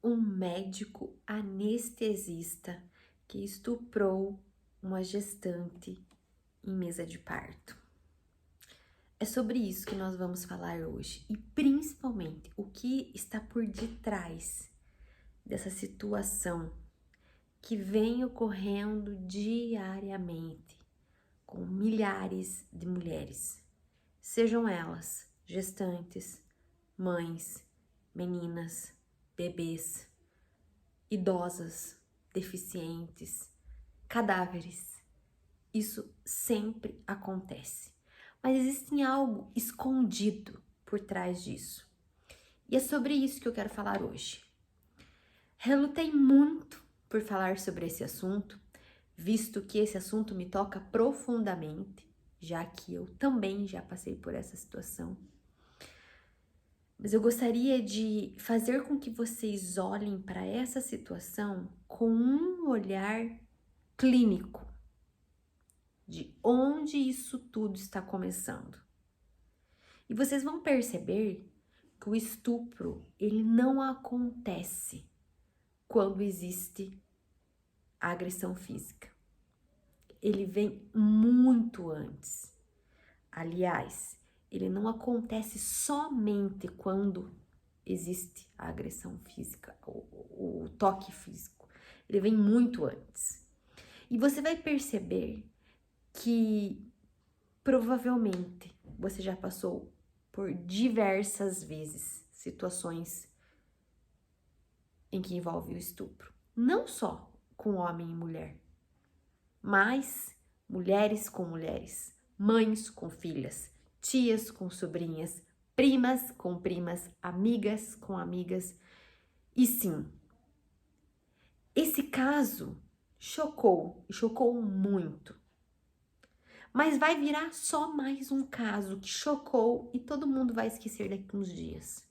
um médico anestesista que estuprou uma gestante em mesa de parto. É sobre isso que nós vamos falar hoje e principalmente o que está por detrás dessa situação que vem ocorrendo diariamente com milhares de mulheres, sejam elas gestantes, mães, meninas, bebês, idosas, deficientes, cadáveres. Isso sempre acontece. Mas existe algo escondido por trás disso. E é sobre isso que eu quero falar hoje. Relutei muito por falar sobre esse assunto, visto que esse assunto me toca profundamente, já que eu também já passei por essa situação. Mas eu gostaria de fazer com que vocês olhem para essa situação com um olhar clínico, de onde isso tudo está começando. E vocês vão perceber que o estupro, ele não acontece quando existe a agressão física. Ele vem muito antes. Aliás, ele não acontece somente quando existe a agressão física, o toque físico. Ele vem muito antes. E você vai perceber que provavelmente você já passou por diversas vezes situações em que envolve o estupro. Não só com homem e mulher, mas mulheres com mulheres, mães com filhas, tias com sobrinhas, primas com primas, amigas com amigas. E sim, esse caso chocou muito. Mas vai virar só mais um caso que chocou e todo mundo vai esquecer daqui uns dias.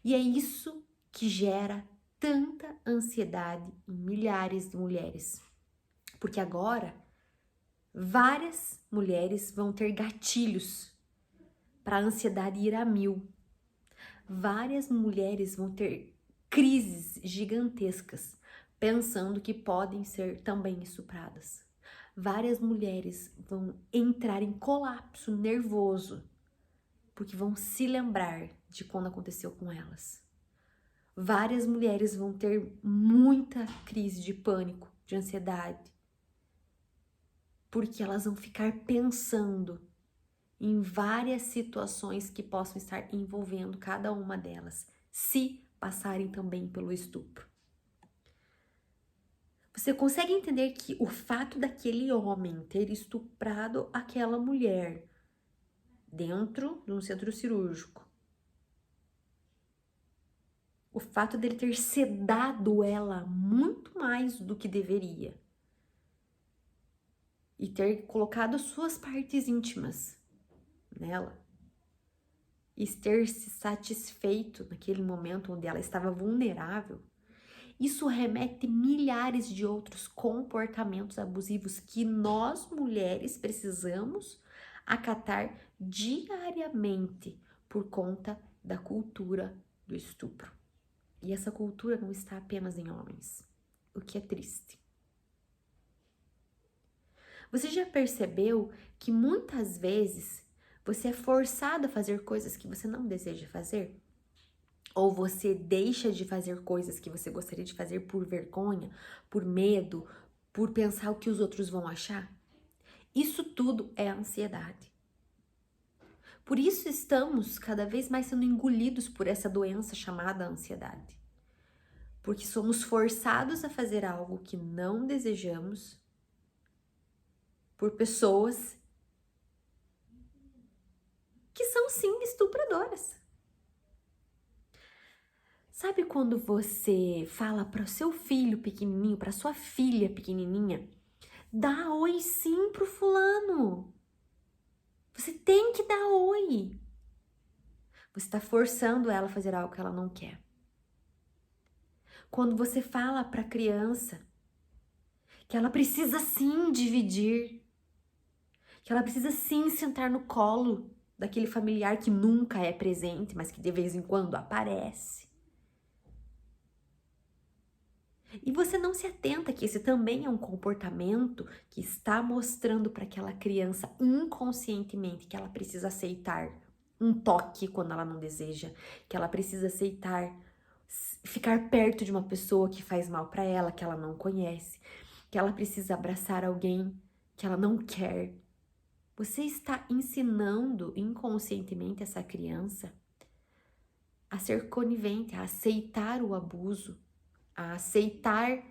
E é isso que gera tanta ansiedade em milhares de mulheres. Porque agora, várias mulheres vão ter gatilhos para a ansiedade ir a 1000. Várias mulheres vão ter crises gigantescas, pensando que podem ser também estupradas. Várias mulheres vão entrar em colapso nervoso, porque vão se lembrar de quando aconteceu com elas. Várias mulheres vão ter muita crise de pânico, de ansiedade, porque elas vão ficar pensando em várias situações que possam estar envolvendo cada uma delas, se passarem também pelo estupro. Você consegue entender que o fato daquele homem ter estuprado aquela mulher dentro de um centro cirúrgico, o fato dele ter sedado ela muito mais do que deveria e ter colocado suas partes íntimas nela e ter se satisfeito naquele momento onde ela estava vulnerável, isso remete milhares de outros comportamentos abusivos que nós mulheres precisamos acatar diariamente por conta da cultura do estupro. E essa cultura não está apenas em homens, o que é triste. Você já percebeu que muitas vezes você é forçado a fazer coisas que você não deseja fazer? Ou você deixa de fazer coisas que você gostaria de fazer por vergonha, por medo, por pensar o que os outros vão achar? Isso tudo é ansiedade. Por isso estamos cada vez mais sendo engolidos por essa doença chamada ansiedade. Porque somos forçados a fazer algo que não desejamos por pessoas que são sim estupradoras. Sabe quando você fala para o seu filho pequenininho, para sua filha pequenininha, dá oi sim pro fulano. Você tem que dar oi. Você está forçando ela a fazer algo que ela não quer. Quando você fala para a criança que ela precisa sim dividir, que ela precisa sim sentar no colo daquele familiar que nunca é presente, mas que de vez em quando aparece. E você não se atenta que esse também é um comportamento que está mostrando para aquela criança inconscientemente que ela precisa aceitar um toque quando ela não deseja, que ela precisa aceitar ficar perto de uma pessoa que faz mal para ela, que ela não conhece, que ela precisa abraçar alguém que ela não quer. Você está ensinando inconscientemente essa criança a ser conivente, a aceitar o abuso, a aceitar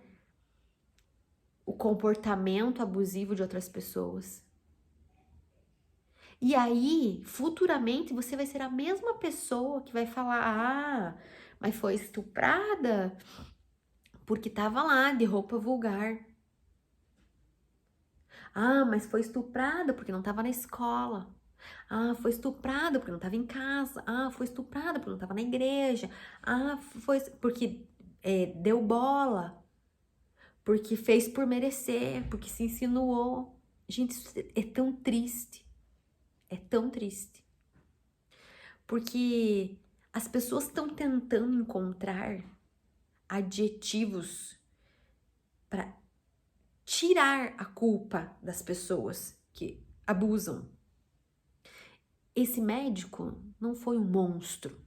o comportamento abusivo de outras pessoas. E aí, futuramente, você vai ser a mesma pessoa que vai falar: ah, mas foi estuprada porque tava lá de roupa vulgar. Ah, mas foi estuprada porque não tava na escola. Ah, foi estuprada porque não tava em casa. Ah, foi estuprada porque não tava na igreja. Ah, foi porque deu bola. Porque fez por merecer, porque se insinuou. Gente, isso é tão triste. É tão triste. Porque as pessoas estão tentando encontrar adjetivos para tirar a culpa das pessoas que abusam. Esse médico não foi um monstro.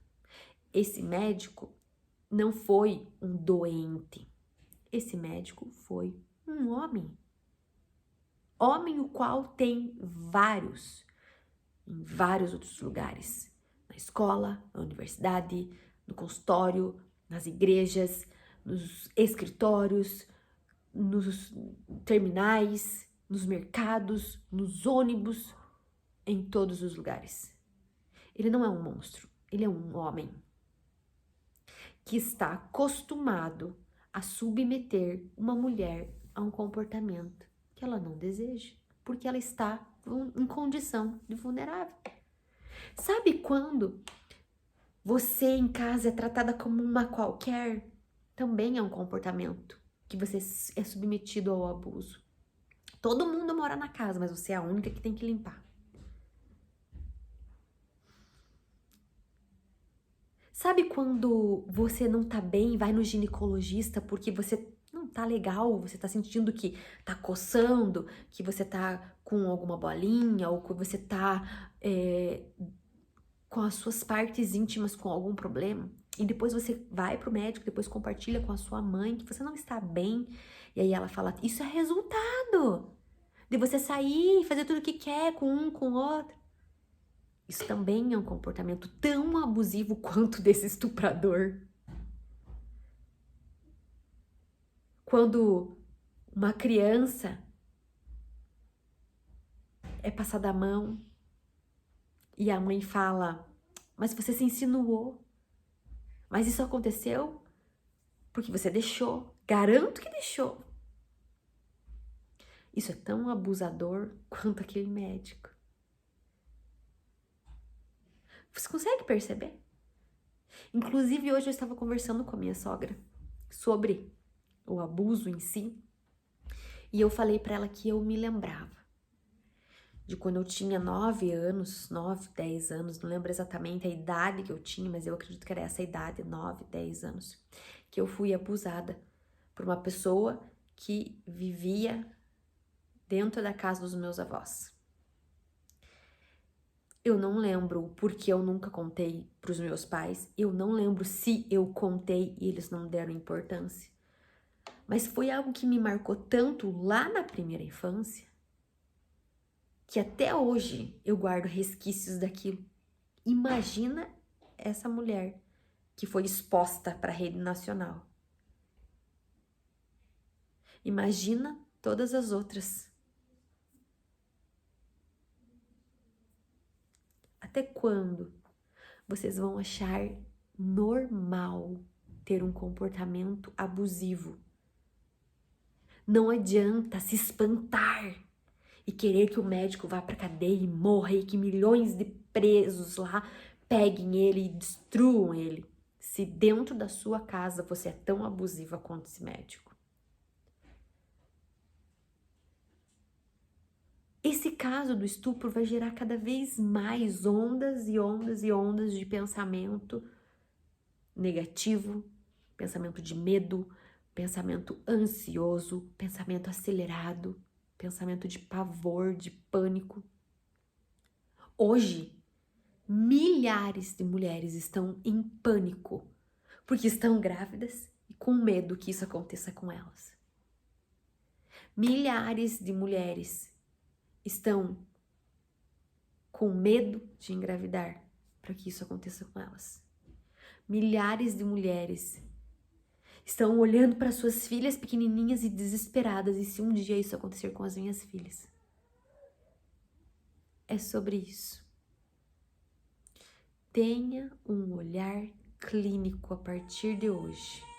Esse médico não foi um doente. Esse médico foi um homem. Homem o qual tem em vários outros lugares. Na escola, na universidade, no consultório, nas igrejas, nos escritórios, nos terminais, nos mercados, nos ônibus, em todos os lugares. Ele não é um monstro, ele é um homem que está acostumado a submeter uma mulher a um comportamento que ela não deseja, porque ela está em condição de vulnerável. Sabe quando você em casa é tratada como uma qualquer? Também é um comportamento que você é submetido ao abuso. Todo mundo mora na casa, mas você é a única que tem que limpar. Sabe quando você não tá bem e vai no ginecologista porque você não tá legal, você tá sentindo que tá coçando, que você tá com alguma bolinha ou que você tá com as suas partes íntimas com algum problema? E depois você vai pro médico, depois compartilha com a sua mãe que você não está bem. E aí ela fala, isso é resultado de você sair e fazer tudo o que quer com um, com o outro. Isso também é um comportamento tão abusivo quanto desse estuprador. Quando uma criança é passada a mão e a mãe fala, mas você se insinuou. Mas isso aconteceu porque você deixou. Garanto que deixou. Isso é tão abusador quanto aquele médico. Você consegue perceber? Inclusive, hoje eu estava conversando com a minha sogra sobre o abuso em si. E eu falei para ela que eu me lembrava de quando eu tinha 9 anos, 9, 10 anos, não lembro exatamente a idade que eu tinha, mas eu acredito que era essa idade, 9, 10 anos, que eu fui abusada por uma pessoa que vivia dentro da casa dos meus avós. Eu não lembro porque eu nunca contei para os meus pais, eu não lembro se eu contei e eles não deram importância, mas foi algo que me marcou tanto lá na primeira infância, que até hoje eu guardo resquícios daquilo. Imagina essa mulher que foi exposta para a rede nacional. Imagina todas as outras. Até quando vocês vão achar normal ter um comportamento abusivo? Não adianta se espantar e querer que o médico vá para cadeia e morra e que milhões de presos lá peguem ele e destruam ele, se dentro da sua casa você é tão abusiva quanto esse médico. Esse caso do estupro vai gerar cada vez mais ondas e ondas e ondas de pensamento negativo, pensamento de medo, pensamento ansioso, pensamento acelerado, pensamento de pavor, de pânico. Hoje, milhares de mulheres estão em pânico porque estão grávidas e com medo que isso aconteça com elas. Milhares de mulheres estão com medo de engravidar para que isso aconteça com elas. Milhares de mulheres estão olhando para suas filhas pequenininhas e desesperadas, e se um dia isso acontecer com as minhas filhas? É sobre isso. Tenha um olhar clínico a partir de hoje.